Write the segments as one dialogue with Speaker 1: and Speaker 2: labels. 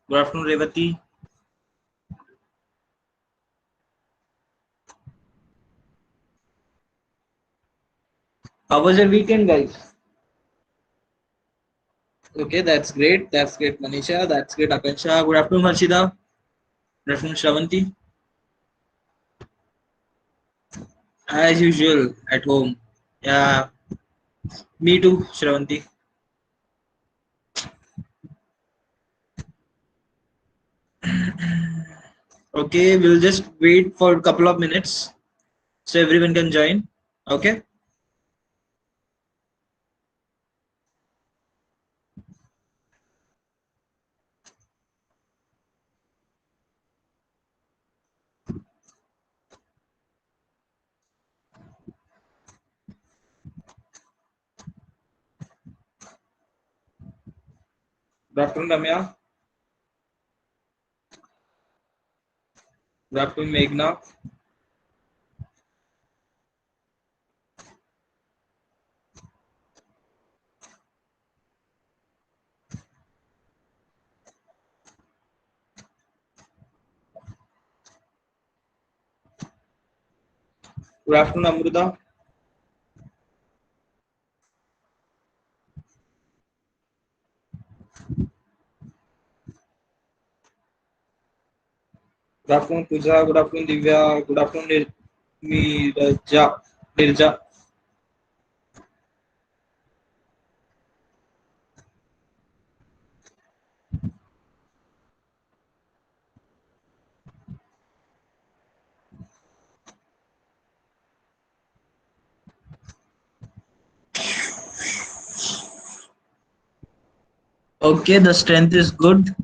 Speaker 1: Good afternoon, Revati. How was your weekend, guys? Okay, that's great. That's great, Manisha. That's great, Akansha. Good afternoon, Harshida. Good afternoon, Shravanti. As usual, at home. Yeah, me too, Shravanti. Okay, we'll just wait for a couple of minutes so everyone can join. Okay. Good afternoon, Ramya. Good afternoon, Meghna. Good afternoon, Amruta. Good afternoon, Pooja. Good afternoon, Divya. Good afternoon, Nirja. Nirja. Okay, the strength is good,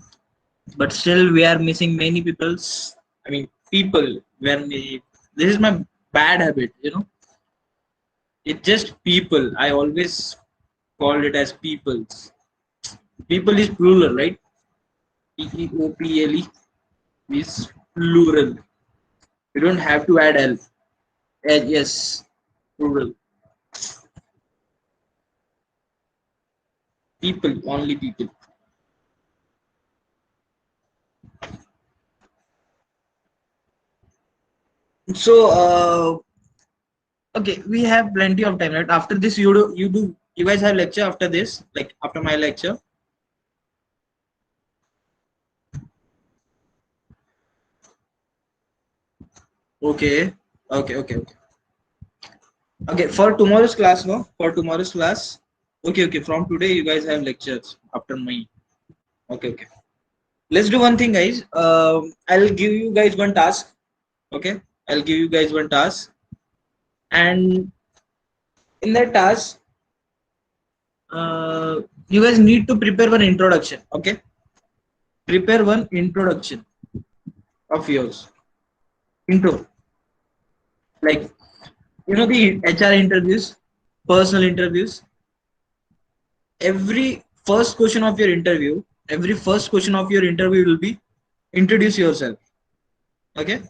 Speaker 1: but still we are missing many people's. I mean, people. When we, this is my bad habit, It's just people. I always called it as peoples. People is plural, right? People is plural. You don't have to add l. Yes, plural. People, only people. So, okay, we have plenty of time, right? After this, you guys have lecture after this, like after my lecture. Okay, okay. Okay, for tomorrow's class, no? For tomorrow's class. Okay. From today, you guys have lectures after me. Okay. Let's do one thing, guys. I'll give you guys one task. Okay, I'll give you guys one task, and in that task, you guys need to prepare one introduction. Okay, prepare one introduction of yours. Intro, like the HR interviews, personal interviews. Every first question of your interview, every first question of your interview will be introduce yourself. Okay,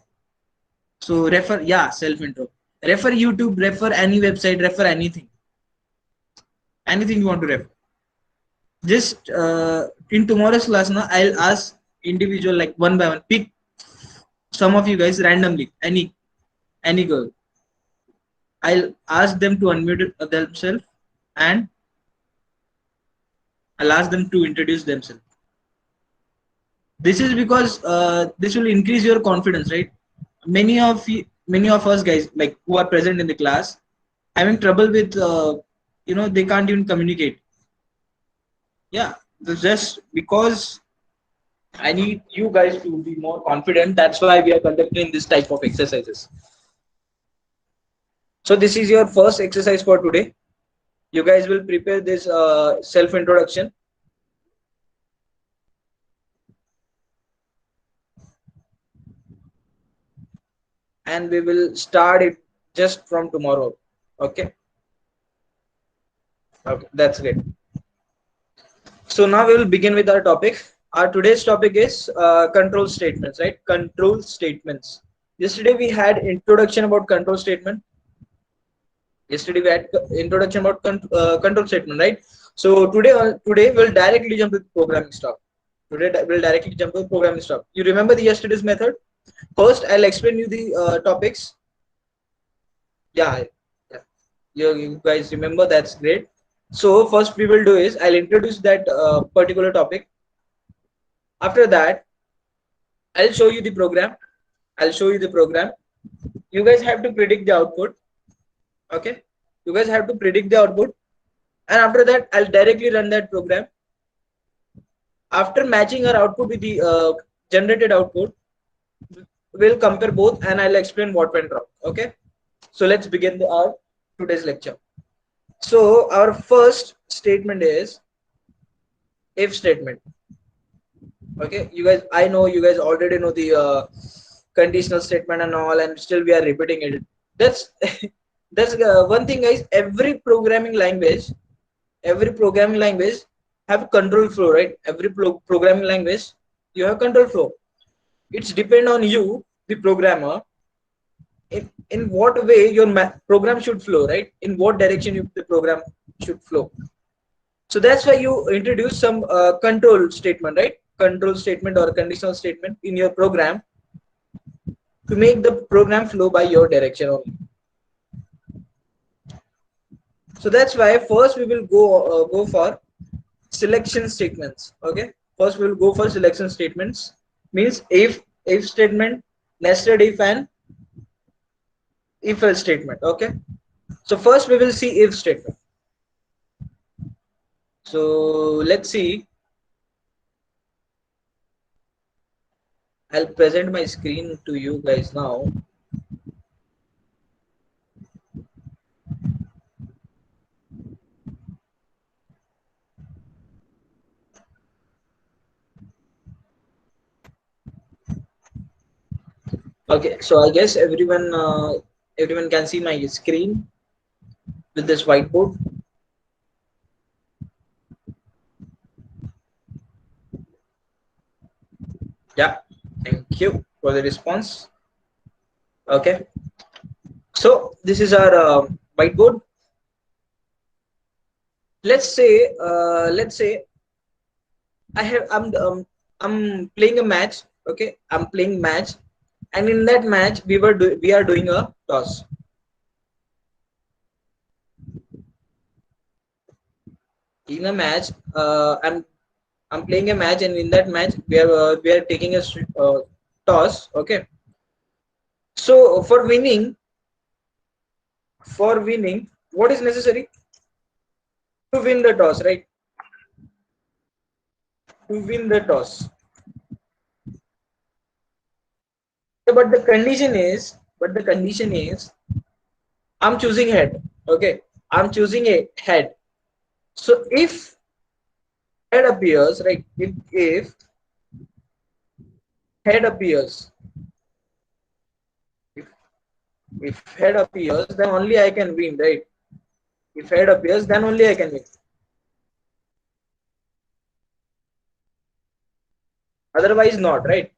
Speaker 1: so refer, yeah, self intro. Refer YouTube, refer any website, refer anything you want to refer. Just in tomorrow's class, now I'll ask individual, like one by one. Pick some of you guys randomly, any girl. I'll ask them to unmute themselves, and I'll ask them to introduce themselves. This is because this will increase your confidence, right? Many of us guys, like who are present in the class, having trouble with they can't even communicate. Yeah, just because I need you guys to be more confident. That's why we are conducting this type of exercises. So this is your first exercise for today. You guys will prepare this self introduction, and we will start it just from tomorrow. Okay. Okay, that's great. So now we will begin with our topic. Our today's topic is control statements, right? Control statements. Yesterday we had introduction about control statement. Yesterday we had introduction about control statement, right? So today we'll directly jump to programming stuff. Today we'll directly jump to programming stuff. You remember the yesterday's method? First, I'll explain you the topics. Yeah, yeah. You guys remember? That's great. So first we will do is I'll introduce that particular topic. After that, I'll show you the program. I'll show you the program. You guys have to predict the output. Okay. You guys have to predict the output. And after that, I'll directly run that program. After matching our output with the generated output, we'll compare both and I'll explain what went wrong. Okay. So let's begin our today's lecture. So our first statement is if statement. Okay, you guys, I know you guys already know the conditional statement and all, and still we are repeating it. That's that's one thing, guys. Every programming language have control flow, right? Every programming language you have control flow. It's depend on you, the programmer, in what way your program should flow, right? In what direction the program should flow. So that's why you introduce some control statement, right? Control statement or conditional statement in your program to make the program flow by your direction only. So that's why first we will go for selection statements. Okay, first we will go for selection statements. Means if statement, nested if, and if else statement. Okay, so first we will see if statement. So let's see. I'll present my screen to you guys now. Okay, so I guess everyone can see my screen with this whiteboard. Yeah, thank you for the response. Okay, so this is our whiteboard. Let's say I'm playing a match. Okay, I'm playing match, and in that match we are doing a toss. In a match, I'm playing a match, and in that match we are taking a toss. Okay, so for winning, what is necessary to win the toss, right? To win the toss. Yeah, but the condition is, I'm choosing head. Okay, I'm choosing a head. So if head appears, right? If head appears, if, if head appears, then only I can win, right? If head appears, then only I can win. Otherwise, not, right?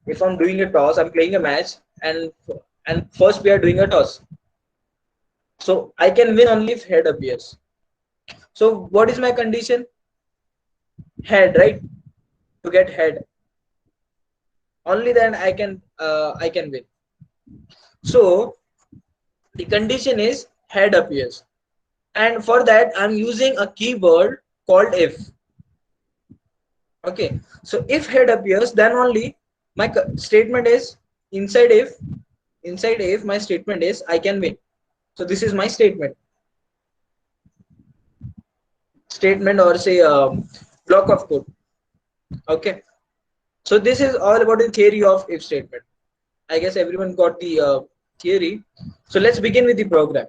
Speaker 1: If I'm doing a toss, I'm playing a match, and first we are doing a toss. So I can win only if head appears. So what is my condition? Head, right? To get head. Only then I can win. So the condition is head appears, and for that I'm using a keyword called if. Okay, so if head appears, then only my statement is inside if my statement is I can win. So this is my statement or say block of code. Okay, so this is all about the theory of if statement. I guess everyone got the theory. So let's begin with the program.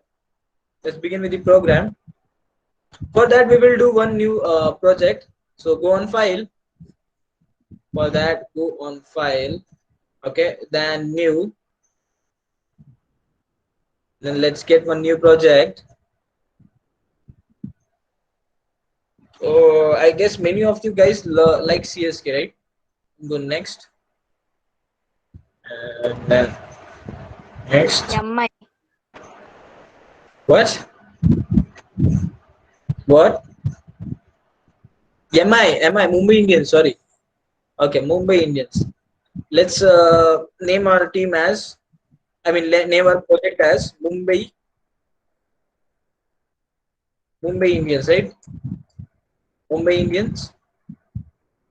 Speaker 1: For that we will do one new project. So go on file. For that, go on file. Okay, then new. Then let's get one new project. Oh, I guess many of you guys like CSK, right? Go next. And then next.
Speaker 2: MI.
Speaker 1: What? What? MI, Mumbai Indians. Sorry. Okay, Mumbai Indians. Let's name our team as, I mean, name our project as Mumbai Indians, right? Mumbai Indians.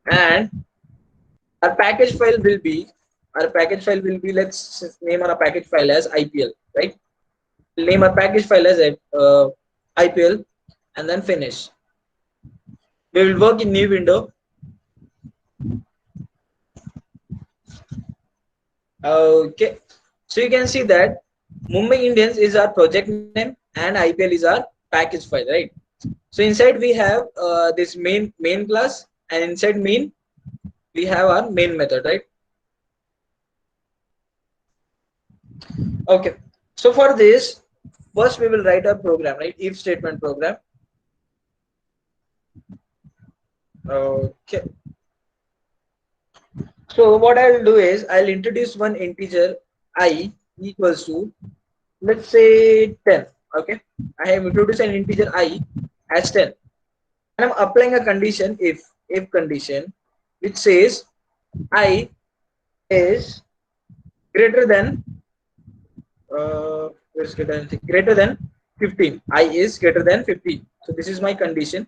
Speaker 1: And our package file will be, let's name our package file as IPL, right? We'll name our package file as IPL and then finish. We will work in new window. Okay, so you can see that Mumbai Indians is our project name and IPL is our package file, right? So inside we have this main class, and inside main we have our main method, right? Okay, so for this, first we will write a program, right? If statement program. Okay, so what I'll do is I'll introduce one integer I equals to, let's say, 10. Okay, I have introduced an integer I as 10, and I'm applying a condition, if condition, which says I is greater than greater than 15. I is greater than 15. So this is my condition.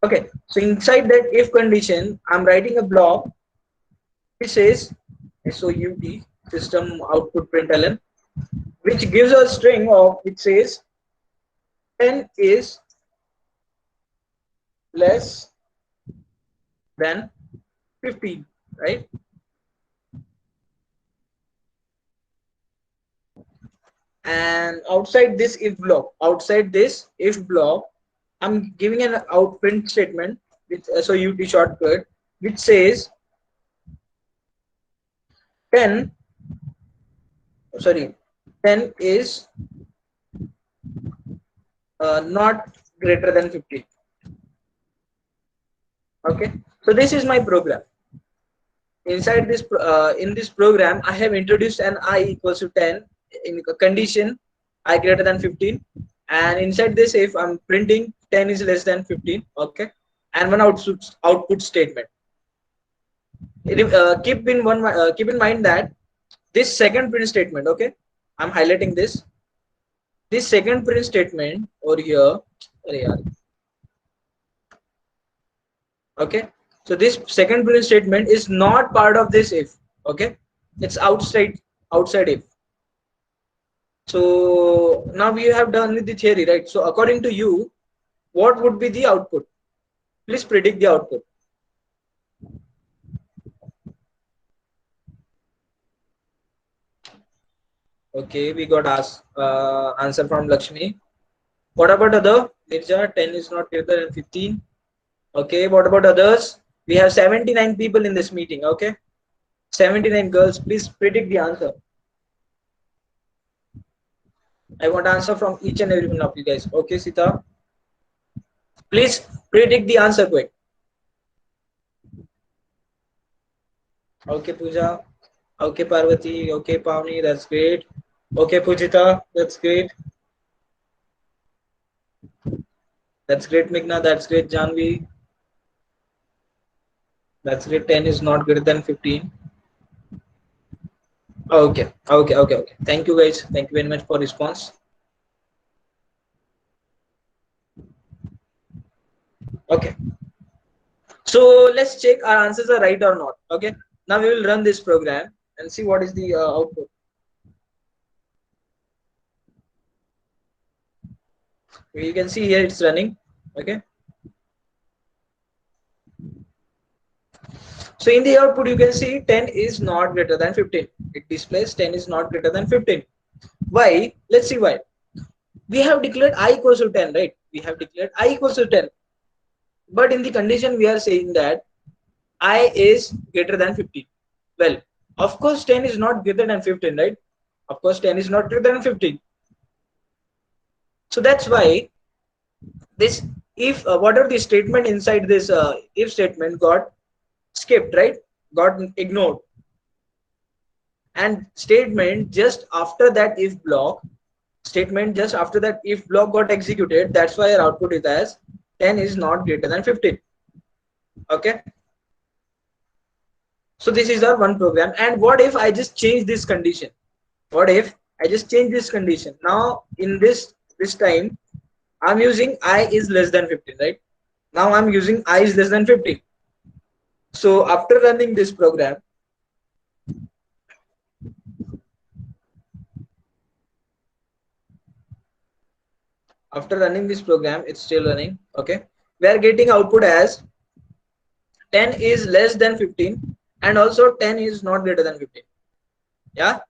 Speaker 1: Okay, so inside that if condition, I'm writing a block which says SOUT, system output println, which gives a string of, which says 10 is less than 15, right? And outside this if block, I'm giving an outprint statement with SOUT shortcut, which says 10, sorry, 10 is not greater than 15. Okay, so this is my program. Inside this in this program, I have introduced an I equals to 10 in a condition I greater than 15, and inside this if I'm printing 10 is less than 15. Okay, and one output statement. Keep in mind that this second print statement, okay, I'm highlighting this second print statement over here. Okay, so this second print statement is not part of this if. Okay, it's outside if. So now we have done with the theory, right? So according to you, what would be the output? Please predict the output. Okay, we got answer from Lakshmi. What about other? Nirja, 10 is not greater than 15. Okay, what about others? We have 79 people in this meeting. Okay, 79 girls. Please predict the answer. I want answer from each and every one of you guys. Okay, Sita. Please predict the answer quick. Okay, Pooja. Okay, Parvati. Okay, Pavni. That's great. Okay, Pujita. That's great. That's great, Meghna. That's great, Janvi. That's great. 10 is not greater than 15. Okay. Okay. Thank you, guys. Thank you very much for response. Okay. So let's check our answers are right or not. Okay. Now we will run this program and see what is the output. You can see here it's running. Okay. So in the output, you can see 10 is not greater than 15. It displays 10 is not greater than 15. Why? Let's see why. We have declared I equals to 10, right? We have declared I equals to 10. But in the condition, we are saying that I is greater than 15. Well, of course, 10 is not greater than 15, right? Of course, 10 is not greater than 15. So that's why this, if whatever the statement inside this if statement got skipped, right? Got ignored. And statement just after that if block got executed. That's why our output is as 10 is not greater than 15. Okay. So this is our one program. And what if I just change this condition? What if I just change this condition? Now in this time, I'm using I is less than 15, right? Now I'm using I is less than 15. So after running this program, it's still running. Okay, we are getting output as 10 is less than 15, and also 10 is not greater than 15. Yeah,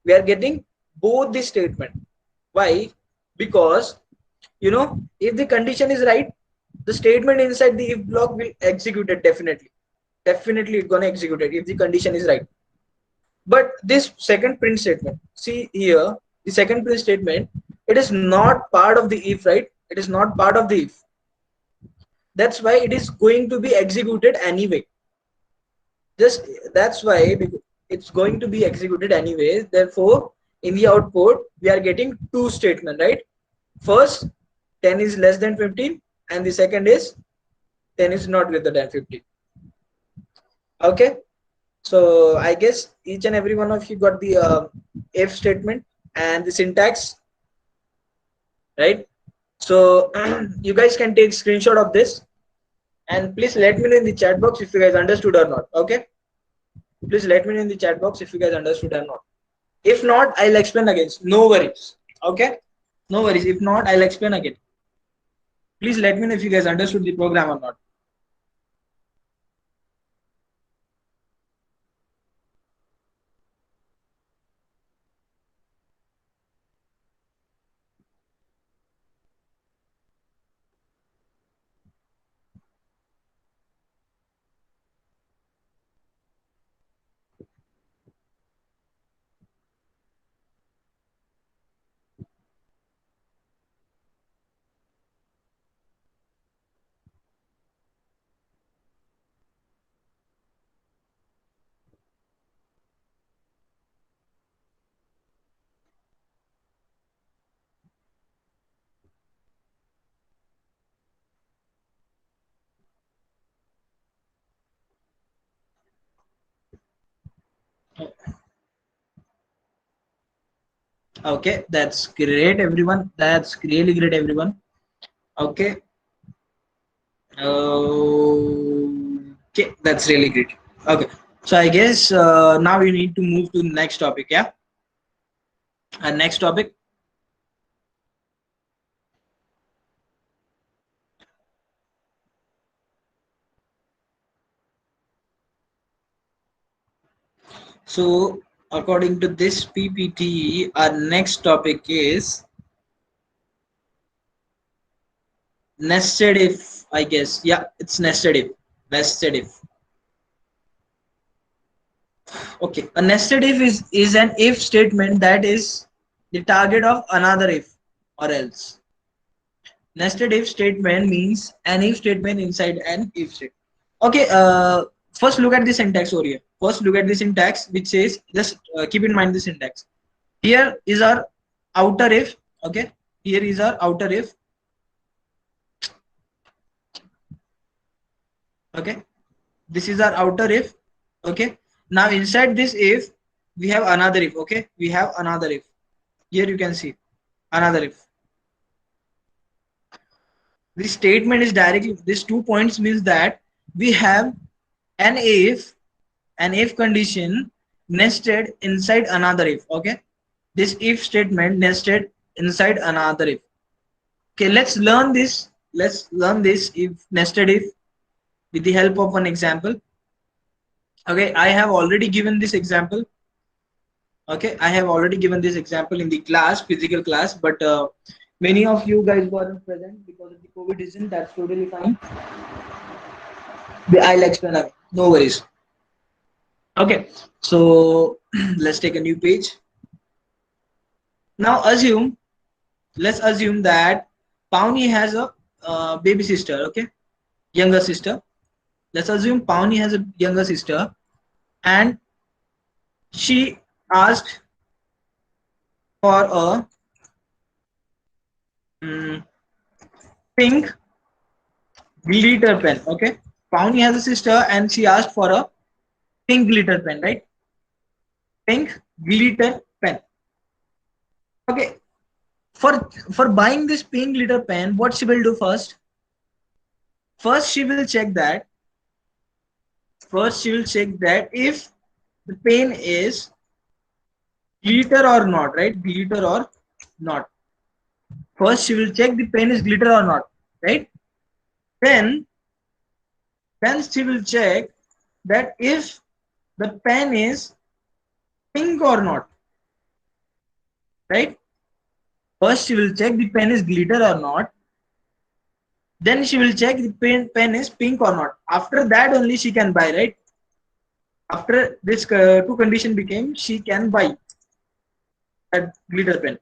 Speaker 1: we are getting both the statement. Why? Because if the condition is right, the statement inside the if block will execute it. Definitely it's gonna execute it if the condition is right. But this second print statement, see here, the second print statement, it is not part of the if, right? It is not part of the if. That's why it is going to be executed anyway. Just that's why it's going to be executed anyway. Therefore, in the output, we are getting two statements, right? First, 10 is less than 15, and the second is 10 is not greater than 15. Okay, so I guess each and every one of you got the if statement and the syntax, right? So you guys can take screenshot of this and please let me know in the chat box if you guys understood or not. Okay, please let me know in the chat box if you guys understood or not. If not, I'll explain again. No worries. Okay, no worries. If not, I'll explain again. Please let me know if you guys understood the program or not. Okay, that's great, everyone. That's really great, everyone. Okay. Okay, that's really great. Okay, so I guess now we need to move to the next topic. Yeah, and next topic. So according to this PPT, our next topic is nested if. I guess, yeah, it's nested if. Nested if. Okay, a nested if is an if statement that is the target of another if or else. Nested if statement means an if statement inside an if statement. Okay, first look at the syntax over here. First look at the syntax which says, just keep in mind the syntax. Here is our outer if. Okay, here is our outer if. Okay, this is our outer if. Okay, now inside this if we have another if. Okay, we have another if. Here you can see another if. This statement is directly, these 2 points means that we have an if condition nested inside another if. Okay, this if statement nested inside another if. Okay, let's learn this. Let's learn this if nested if with the help of an example. Okay, I have already given this example. Okay, I have already given this example in the class, physical class, but many of you guys weren't present because of the COVID reason. That's totally fine. I'll explain again. No worries. Okay, so let's take a new page. Now let's assume that Pawnee has a baby sister. Okay, younger sister. Let's assume Pawnee has a younger sister, and she asked for a pink glitter pen. Okay, Pawnee has a sister, and she asked for a pink glitter pen, right? Pink glitter pen. Okay. For buying this pink glitter pen, what she will do first? First, she will check that. First, she will check that if the pen is glitter or not, right? Glitter or not. First, she will check the pen is glitter or not, right? Then, then she will check that if the pen is pink or not, right? First, she will check the pen is glitter or not. Then she will check the pen is pink or not. After that only she can buy, right? After this two condition became, she can buy that glitter pen.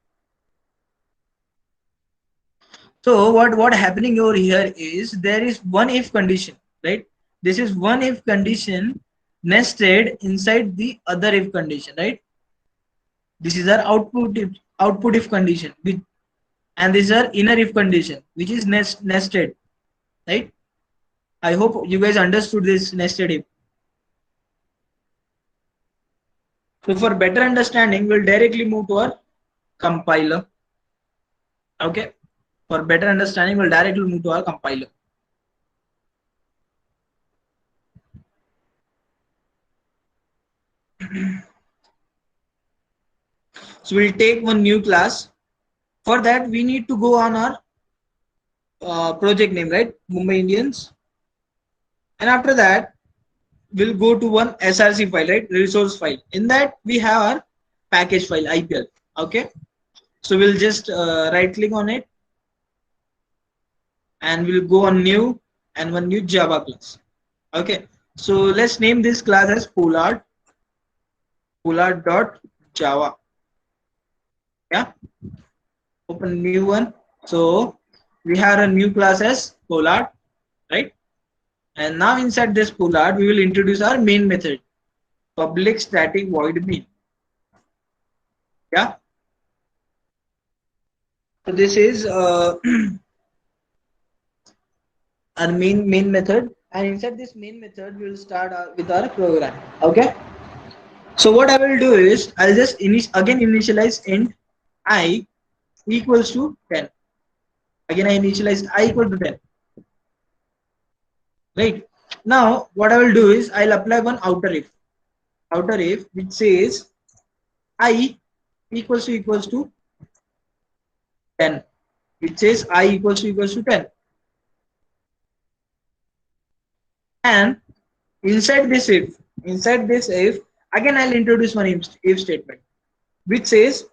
Speaker 1: So what happening over here is there is one if condition, right? This is one if condition nested inside the other if condition, right? This is our output if condition, and this is our inner if condition, which is nested, right? I hope you guys understood this nested if. So for better understanding, we'll directly move to our compiler. Okay. For better understanding, we'll directly move to our compiler. So we'll take one new class. For that, we need to go on our project name, right? Mumbai Indians. And after that, we'll go to one SRC file, right? Resource file. In that, we have our package file, IPL. Okay. So we'll just right click on it. And we'll go on new and one new Java class. Okay. So let's name this class as Pollard.java. Yeah. Open new one. So we have a new class as Pollard, right? And now inside this Pollard, we will introduce our main method, public static void main. Yeah. So this is our main method, and inside this main method, we will start with our program. Okay. So what I will do is I'll just again initialize int I equals to 10. Again, I initialize I equal to 10. Right. Now, what I will do is I'll apply one outer if which says I equals to 10. It says I equals to 10. And inside this if, again I'll introduce one if statement which says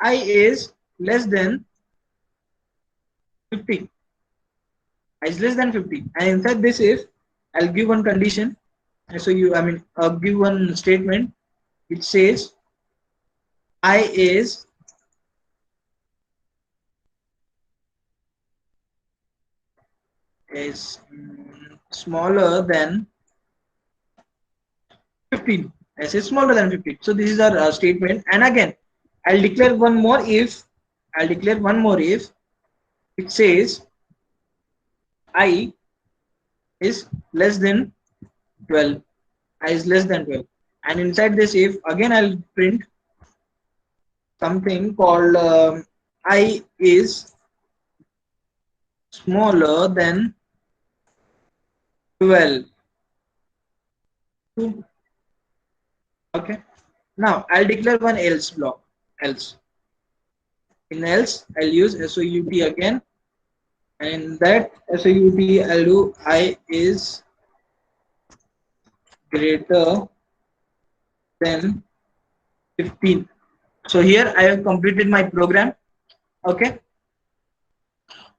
Speaker 1: I is less than 50. I is less than 50. And inside this if, I'll give one condition. So I'll give one statement which says I is smaller than 15. I say smaller than 15. So this is our statement. And again, I'll declare one more if. It says I is less than 12. I is less than 12. And inside this if, again I'll print something called I is smaller than 12. Okay. Now I'll declare one else block. Else. In else, I'll use SOUT again. And in that SOUT, I'll do I is greater than 15. So here I have completed my program. Okay.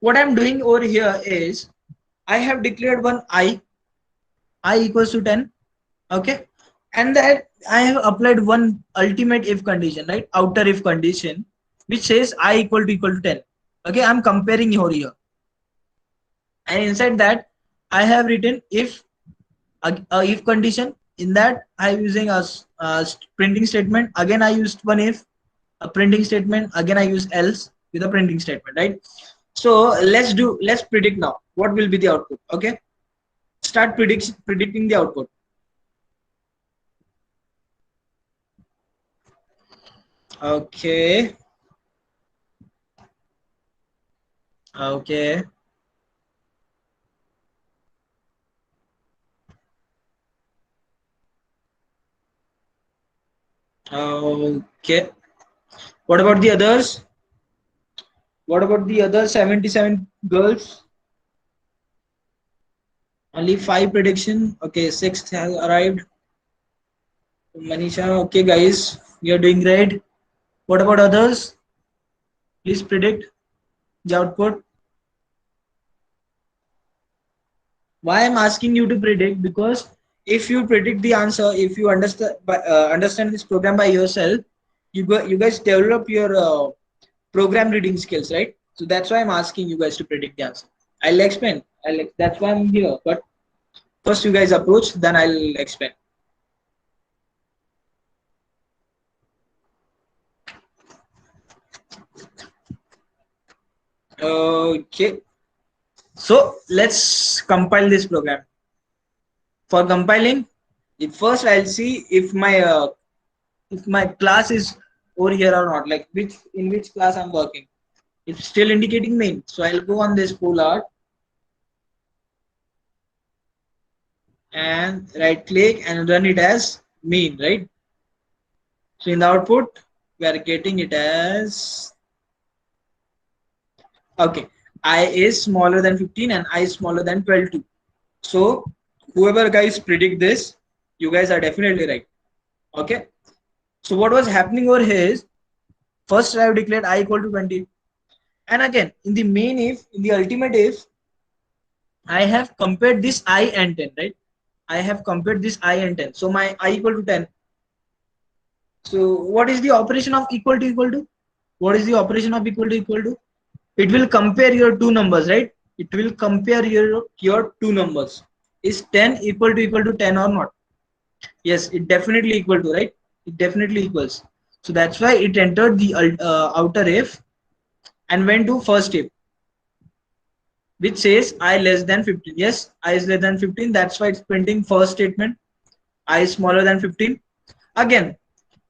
Speaker 1: What I'm doing over here is I have declared one I equals to 10. Okay. And that I have applied one ultimate if condition, right? Outer if condition, which says I equal to 10. Okay. I'm comparing over here. And inside that I have written if if condition. In that I'm using a printing statement. Again I used one if, a printing statement. Again I use else with a printing statement, right? So let's predict now what will be the output. Okay, start predicting the output. Okay. Okay. Okay. What about the others? What about the other 77 girls? Only five prediction. Okay, sixth has arrived. Manisha. Okay, guys, you're doing great. What about others? Please predict the output. Why I'm asking you to predict? Because if you predict the answer, if you understand this program by yourself, you guys develop your program reading skills, right? So that's why I'm asking you guys to predict the answer. I'll explain. That's why I'm here. But first, you guys approach, then I'll explain. Okay. So let's compile this program. For compiling, first I'll see if my class is over here or not, like which in which class I'm working. It's still indicating main. So I'll go on this pool art and right click and run it as main, right? So in the output, we are getting it as okay. I is smaller than 15 and I is smaller than 12 too. So whoever guys predict this, you guys are definitely right. Okay. So what was happening over here is first I have declared I equal to 20. And again, in the main if, in the ultimate if, I have compared this I and 10, right? I have compared this I and 10. So my I equal to 10. So what is the operation of equal to equal to? What is the operation of equal to equal to? It will compare your two numbers, right? It will compare your two numbers. Is 10 equal to 10 or not? Yes, it definitely equal to, right? It definitely equals. So that's why it entered the outer if and went to first if, which says I less than 15. Yes, I is less than 15. That's why it's printing first statement. I is smaller than 15. Again,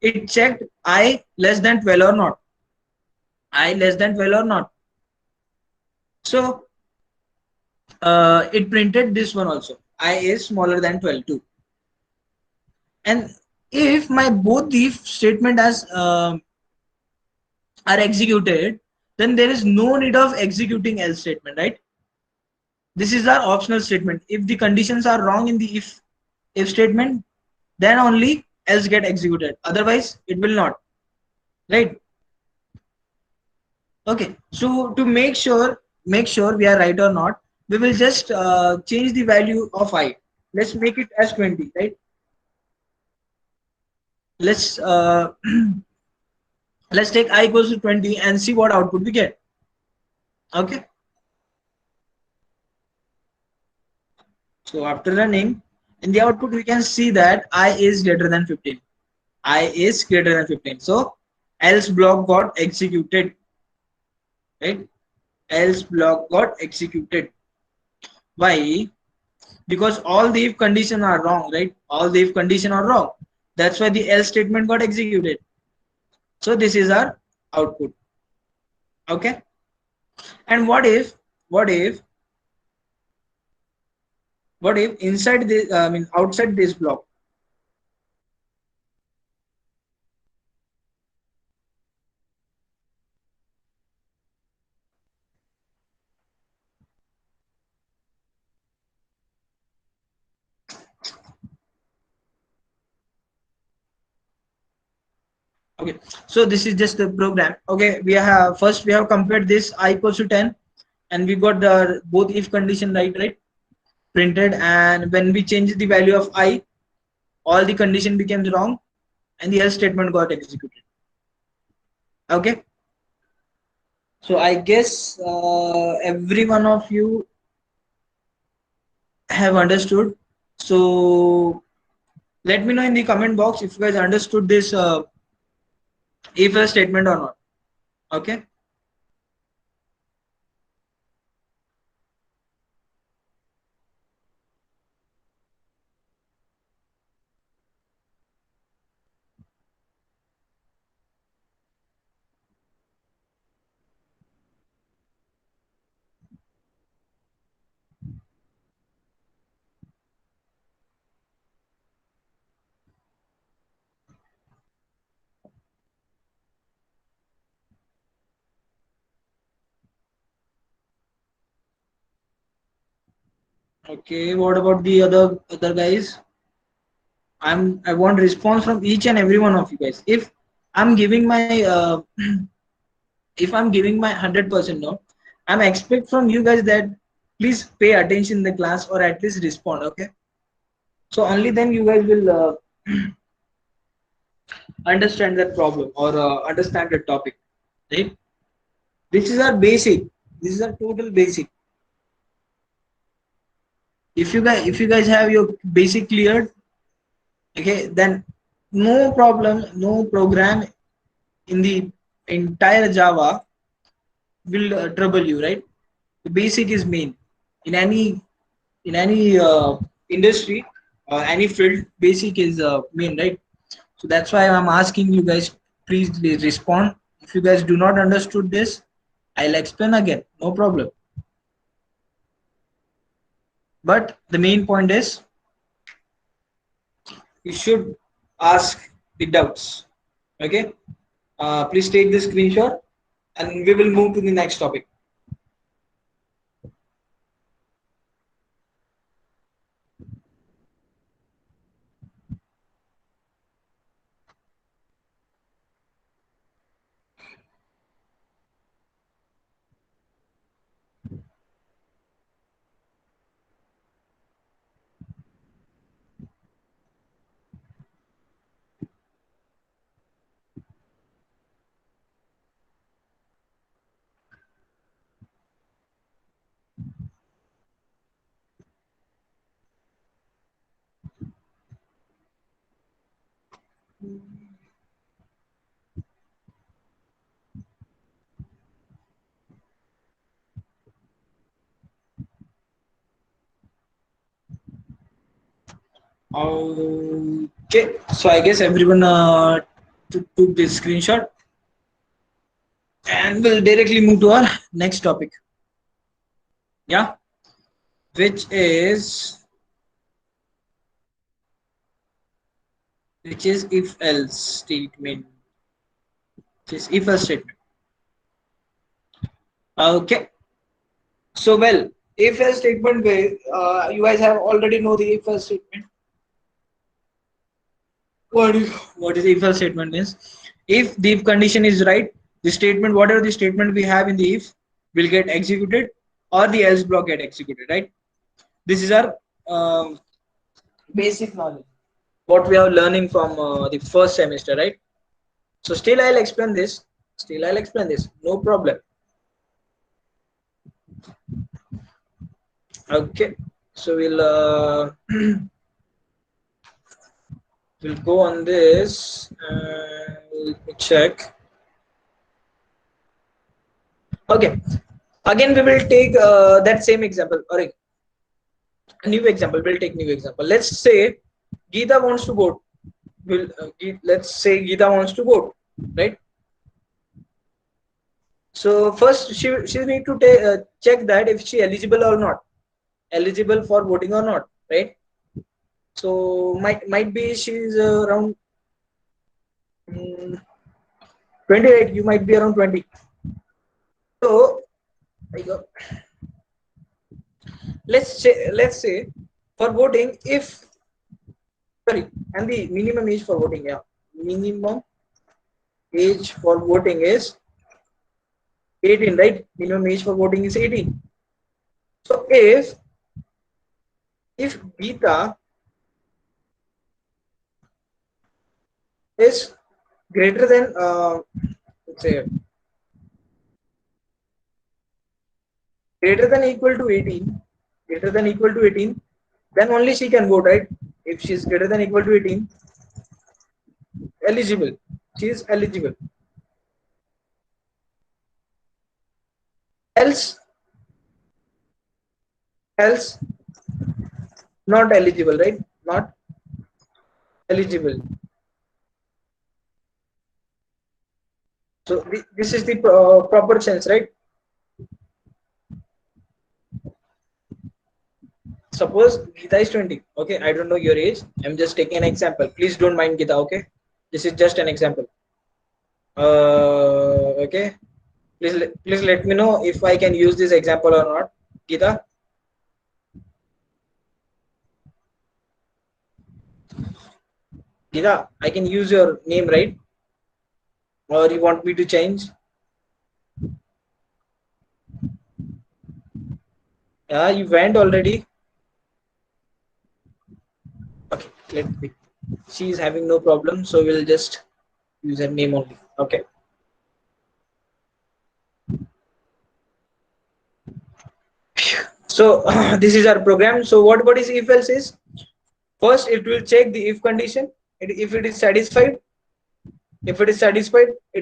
Speaker 1: it checked I less than 12 or not. I less than 12 or not. So it printed this one also. I is smaller than 12 too. And if my both if statement as are executed, then there is no need of executing else statement, right? This is our optional statement. If the conditions are wrong in the if statement, then only else get executed. Otherwise, it will not, right? Okay. So to make sure we are right or not, we will just change the value of I. Let's make it as 20, right? Let's let's take I equals to 20 and see what output we get. Okay. So after running, in the output we can see that I is greater than 15. I is greater than 15. So else block got executed, right? Else block got executed. Why? Because all the if condition are wrong, right? All the if condition are wrong. That's why the else statement got executed. So this is our output. Okay. And what if, what if inside this, I mean outside this block, okay, so this is just the program. Okay, we have first we have compared this I equals to 10 and we got the both if condition right printed, and when we change the value of I, all the condition became wrong and the else statement got executed. Okay, so I guess every one of you have understood. So let me know in the comment box if you guys understood this if else statement or not. Okay. Okay, what about the other guys? I want response from each and every one of you guys. If I'm giving my if I'm giving my 100%, no, I'm expect from you guys that please pay attention in the class or at least respond. Okay, so only then you guys will understand that problem or understand the topic, right? This is our basic. This is our total basic. If you guys have your basic cleared, okay, then no problem, no program in the entire Java will trouble you, right? The basic is main in any industry or any field. Basic is main, right? So that's why I'm asking you guys, please respond. If you guys do not understood this, I'll explain again, no problem. But the main point is you should ask the doubts. Okay, please take the screenshot and we will move to the next topic. Okay, so I guess everyone took this screenshot and we'll directly move to our next topic. Yeah, which is if else statement, which is if else statement. Okay, so well, if else statement, you guys have already know the if else statement. What is if else statement is? If the if condition is right, the statement, whatever the statement we have in the if, will get executed or the else block get executed, right? This is our basic knowledge, what we are learning from the first semester, right? So still I'll explain this. Still I'll explain this. No problem. Okay. So we'll go on this. Let me check. Okay. Again, we will take that same example. Or a new example. We'll take new example. Let's say Geeta wants to vote. Let's say Geeta wants to vote, right? So first she need to check that if she eligible or not, eligible for voting or not, right? So might be she's around 28. You might be around 20. So let's say for voting, if sorry, and the minimum age for voting, yeah, minimum age for voting is 18, right? Minimum age for voting is 18. So if Geeta is greater than let's say greater than equal to 18, greater than equal to 18, then only she can vote, right? If she is greater than equal to 18, eligible, she is eligible. Else not eligible, right? Not eligible. So this is the proper sense, right? Suppose Geeta is 20. Okay, I don't know your age. I'm just taking an example. Please don't mind Geeta. Okay, this is just an example. Okay, please let me know if I can use this example or not, Geeta. Gita, I can use your name, right? Or you want me to change? Yeah, you went already. Okay, let me. She is having no problem, so we'll just use her name only. Okay. So this is our program. So what is if else is? First, it will check the if condition. If it is satisfied, it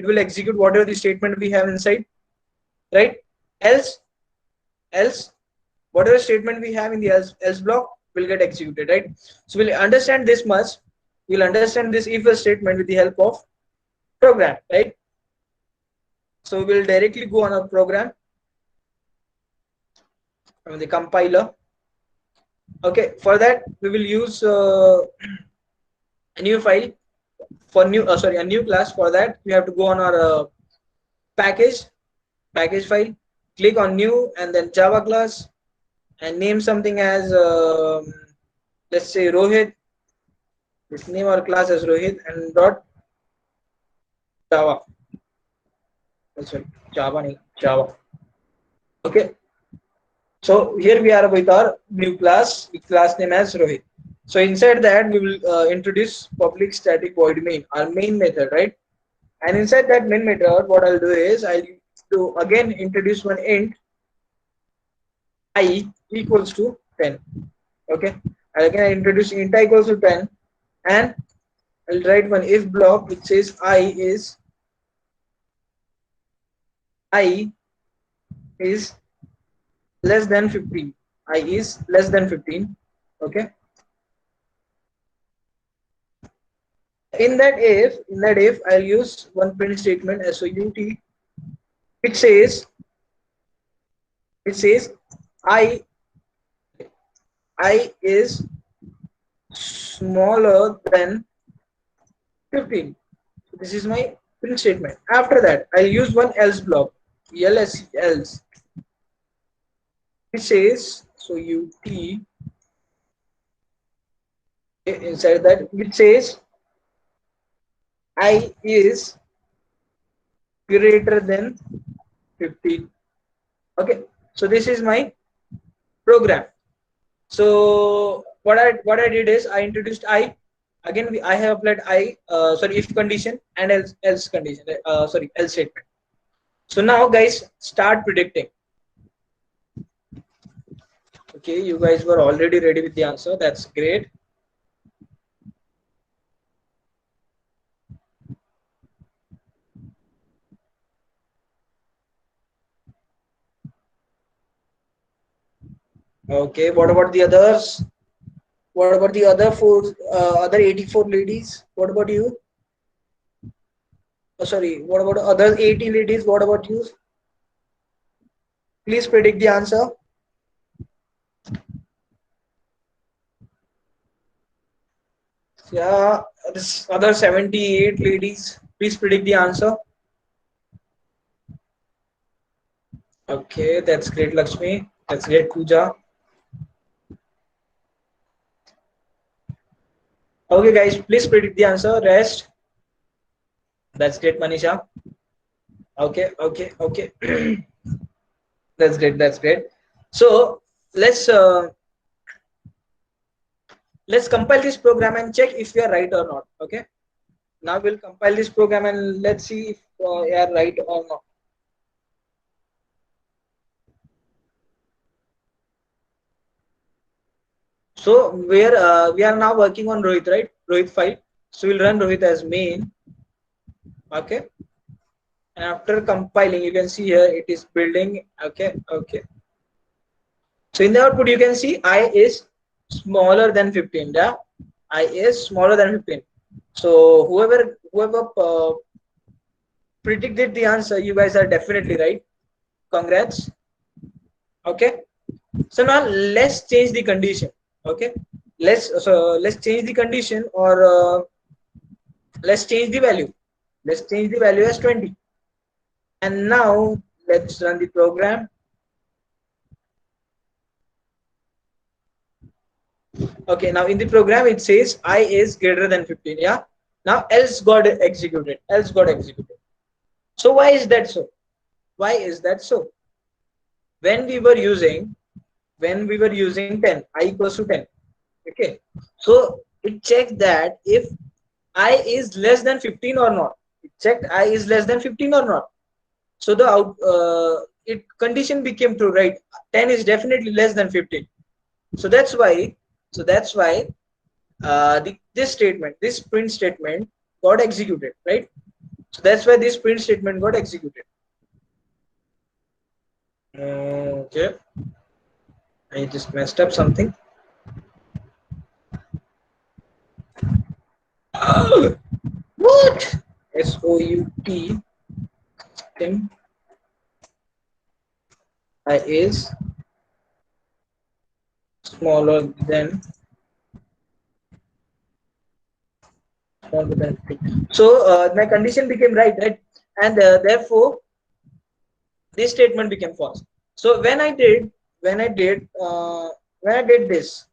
Speaker 1: will execute whatever the statement we have inside, right? Else, else, whatever statement we have in the else block will get executed, right? So we'll understand this much. We'll understand this if else statement with the help of program, right? So we'll directly go on a program from the compiler. Okay, for that we will use a new file for new a new class. For that we have to go on our package file, click on new and then Java class and name something as let's say Rohit. Let's name our class as Rohit and dot Java. Sorry, Java nahi, Java. Okay, so here we are with our new class with class name as Rohit. So inside that we will introduce public static void main, our main method, right? And inside that main method, what I'll do is I'll do again introduce one int I equals to 10. Okay, and again I introduce int I equals to 10, and I'll write one if block which says I is less than 15. I is less than 15. Okay. In that if I'll use one print statement SOUT which says I is smaller than 15. So this is my print statement. After that, I'll use one else block, else, which says so ut inside that which says I is greater than 15. Okay, so this is my program. So what I did is I introduced I. Again, I have applied if condition and else condition. Else statement. So now, guys, start predicting. Okay, you guys were already ready with the answer. That's great. Okay, what about the others? What about the other 84 ladies? What about you? Oh, sorry, what about other 80 ladies? What about you? Please predict the answer. Yeah, this other 78 ladies. Please predict the answer. Okay, that's great, Lakshmi. That's great, Pooja. Okay, guys, please predict the answer. Rest. That's great, Manisha. Okay. That's great. That's great. So let's uh, let's compile this program and check if we are right or not. Okay. Now we'll compile this program and let's see if we are right or not. So we are now working on Rohit, right? Rohit file. So we'll run Rohit as main. Okay. And after compiling, you can see here it is building. Okay. So in the output, you can see I is smaller than 15. Yeah, I is smaller than 15. So whoever predicted the answer, you guys are definitely right. Congrats. Okay. So now let's change the condition. Okay. Let's change the condition or let's change the value. Let's change the value as 20. And now let's run the program. Okay, now in the program it says I is greater than 15. Yeah. Now else got executed. Else got executed. So why is that so? Why is that so? When we were using when we were using 10, I equals to 10. Okay. So it checked that if I is less than 15 or not. It checked I is less than 15 or not. So the it condition became true, right? 10 is definitely less than 15. So that's why this statement, this print statement got executed, right? So that's why this print statement got executed. Okay, I just messed up something. What? SOUT thing I is smaller than 15. So my condition became right, and therefore this statement became false. So when I did this,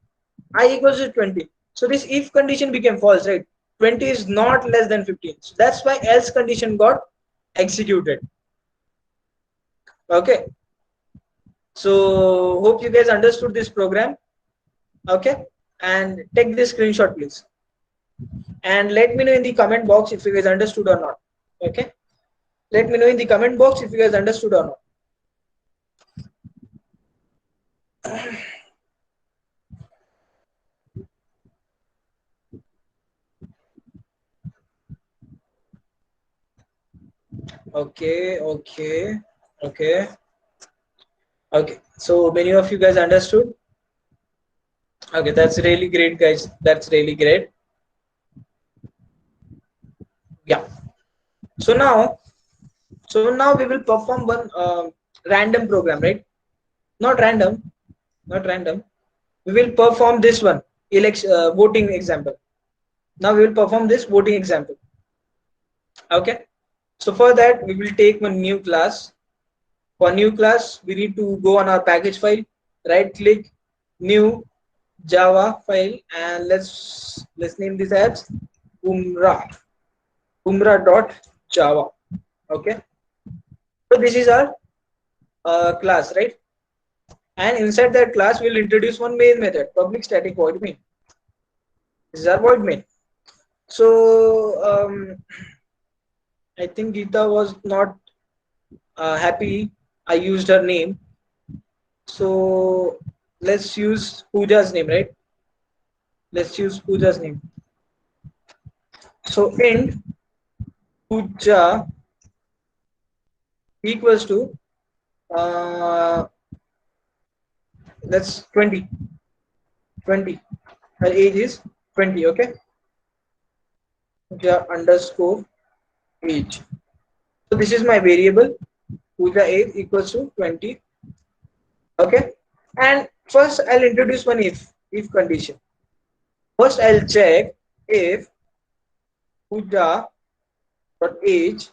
Speaker 1: I equals to 20. So this if condition became false, right? 20 is not less than 15. So that's why else condition got executed. Okay. So hope you guys understood this program. Okay. And take this screenshot, please. And let me know in the comment box if you guys understood or not. Okay. Let me know in the comment box if you guys understood or not. Okay, okay, okay, okay. So many of you guys understood. Okay, that's really great, guys. That's really great. Yeah. So now we will perform one random program, right? Not random, not random. We will perform this one election voting example. Now we will perform this voting example. Okay. So for that we will take one new class. For new class, we need to go on our package file, right click, new Java file, and let's name this as umra.java. Okay. So this is our class, right? And inside that class, we'll introduce one main method, public static void main. This is our void main. So I think Geeta was not happy. I used her name. So let's use Pooja's name, right? Let's use Pooja's name. So int Pooja equals to that's 20. Her age is 20. Okay. Pooja underscore age. So this is my variable. Pooja age equals to 20. Okay. And first I'll introduce one if condition. First I'll check if Pooja dot age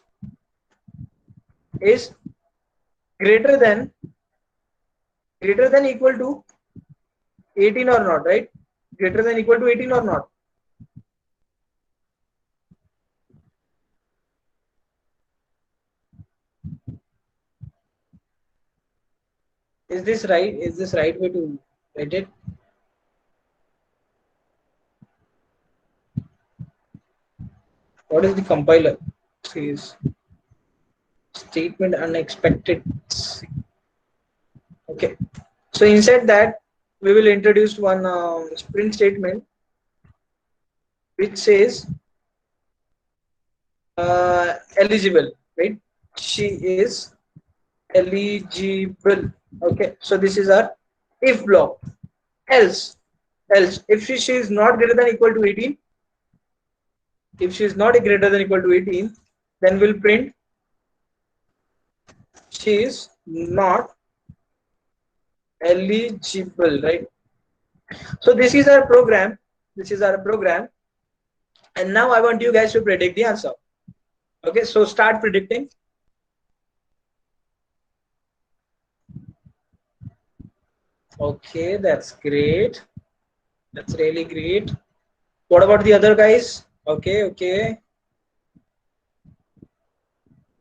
Speaker 1: is greater than equal to 18 or not, right? Greater than equal to 18 or not. Is this right? Is this right way to write it? What is the compiler? Says statement unexpected. Okay. So inside that, we will introduce one print statement which says eligible, right? She is eligible. Okay. So this is our if block. Else, if she is not greater than equal to 18, if she is not greater than equal to 18, then we'll print she is not eligible, right? So this is our program. This is our program. And now I want you guys to predict the answer. Okay, so start predicting. Okay, that's great. That's really great. What about the other guys? Okay, okay,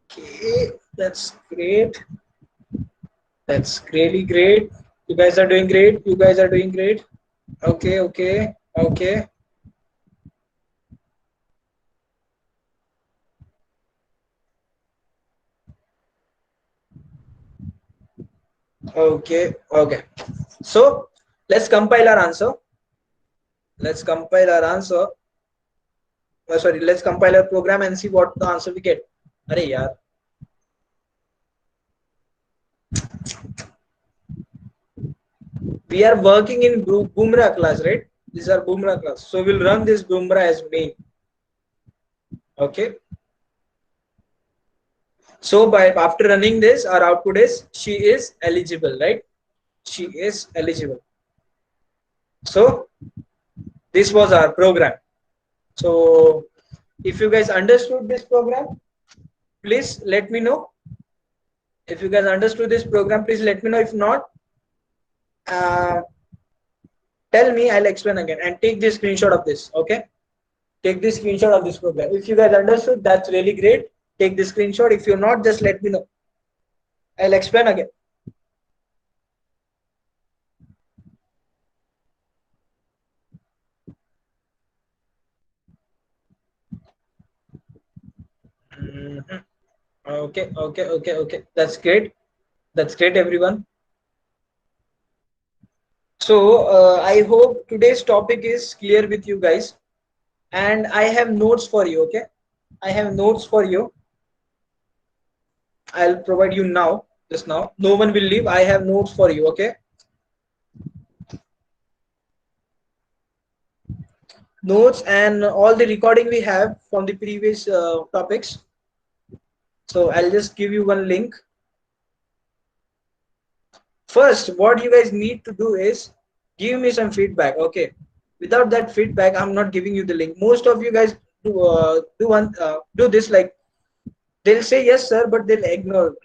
Speaker 1: okay. That's great. That's really great. You guys are doing great. You guys are doing great. Okay, okay, okay, okay, okay. So let's compile our answer. Let's compile our answer. Sorry, let's compile our program and see what the answer we get. Arey yaar. We are working in Boomra class, right? These are Boomra class. So we'll run this Boomra as main. Okay. So by after running this, our output is she is eligible, right? She is eligible. So this was our program. So if you guys understood this program, please let me know. If you guys understood this program, please let me know. If not, uh, tell me. I'll explain again and take this screenshot of this. Okay. Take this screenshot of this program. If you guys understood, that's really great. Take this screenshot. If you're not, just let me know. I'll explain again. Mhm. Okay, okay, okay, okay. That's great. That's great, everyone. So I hope today's topic is clear with you guys. And I have notes for you. Okay, I have notes for you. I'll provide you now. Just now. No one will leave. I have notes for you. Okay. Notes and all the recording we have from the previous topics. So I'll just give you one link. First, what you guys need to do is give me some feedback. Okay. Without that feedback, I'm not giving you the link. Most of you guys do this, like they'll say yes sir, but they'll ignore,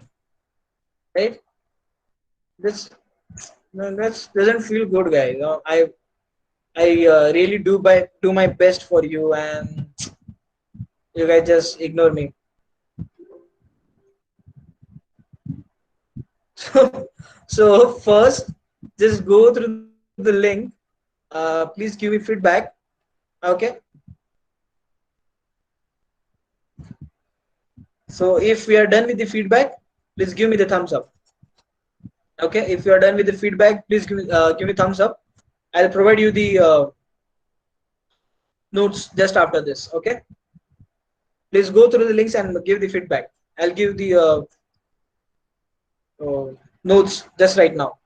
Speaker 1: right? This no, that doesn't feel good, guys. I really do my best for you, and you guys just ignore me. So, so first, just go through the link. Please give me feedback. Okay. So if we are done with the feedback, please give me the thumbs up. Okay. If you are done with the feedback, please give me thumbs up. I'll provide you the notes just after this. Okay. Please go through the links and give the feedback. I'll give the uh, notes just right now.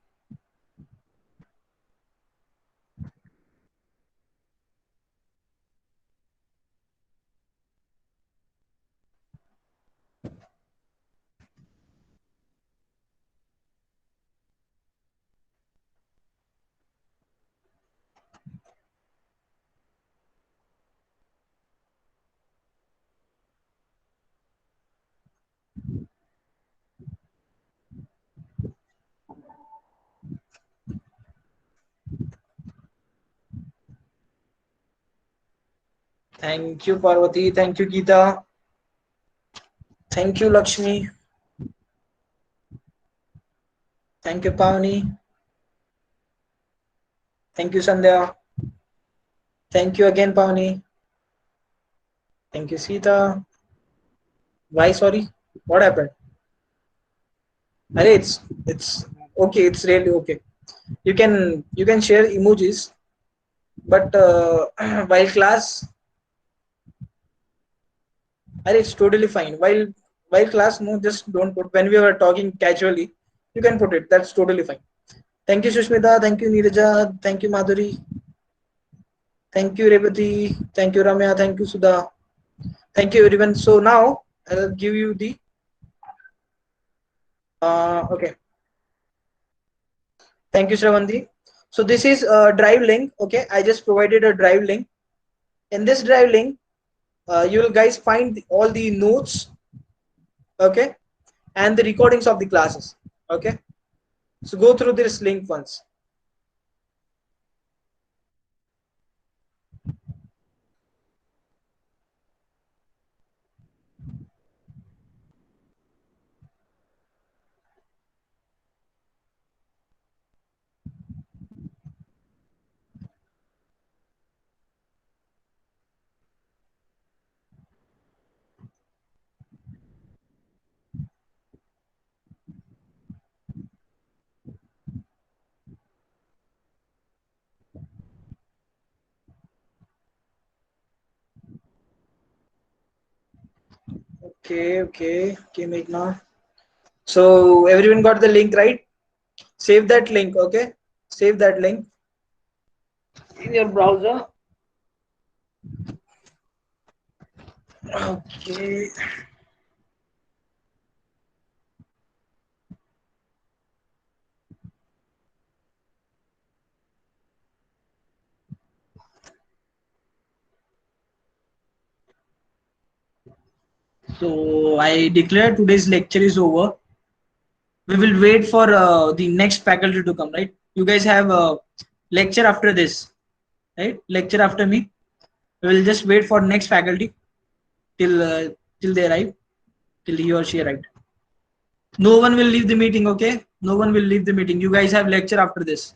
Speaker 1: Thank you, Parvati. Thank you, Geeta. Thank you, Lakshmi. Thank you, Pavani. Thank you, Sandhya. Thank you again, Pavani. Thank you, Sita. Why sorry? What happened? Array, it's okay. It's really okay. You can share emojis, but while class, array, it's totally fine. While class, no, just don't put. When we were talking casually, you can put it. That's totally fine. Thank you, Sushmita. Thank you, Neeraja. Thank you, Madhuri. Thank you, Revati. Thank you, Ramya. Thank you, Sudha. Thank you, everyone. So now I'll give you the okay. Thank you, Shravanti. So this is a drive link. Okay, I just provided a drive link. In this drive link, you will guys find all the notes. Okay, and the recordings of the classes. Okay, so go through this link once. Okay, Meghna. So everyone got the link, right? Save that link, okay? Save that link in your browser. Okay. So I declare today's lecture is over. We will wait for the next faculty to come, right? You guys have a lecture after this, right? Lecture after me. We will just wait for next faculty till they arrive, till he or she arrived. No one will leave the meeting, okay? No one will leave the meeting. You guys have lecture after this.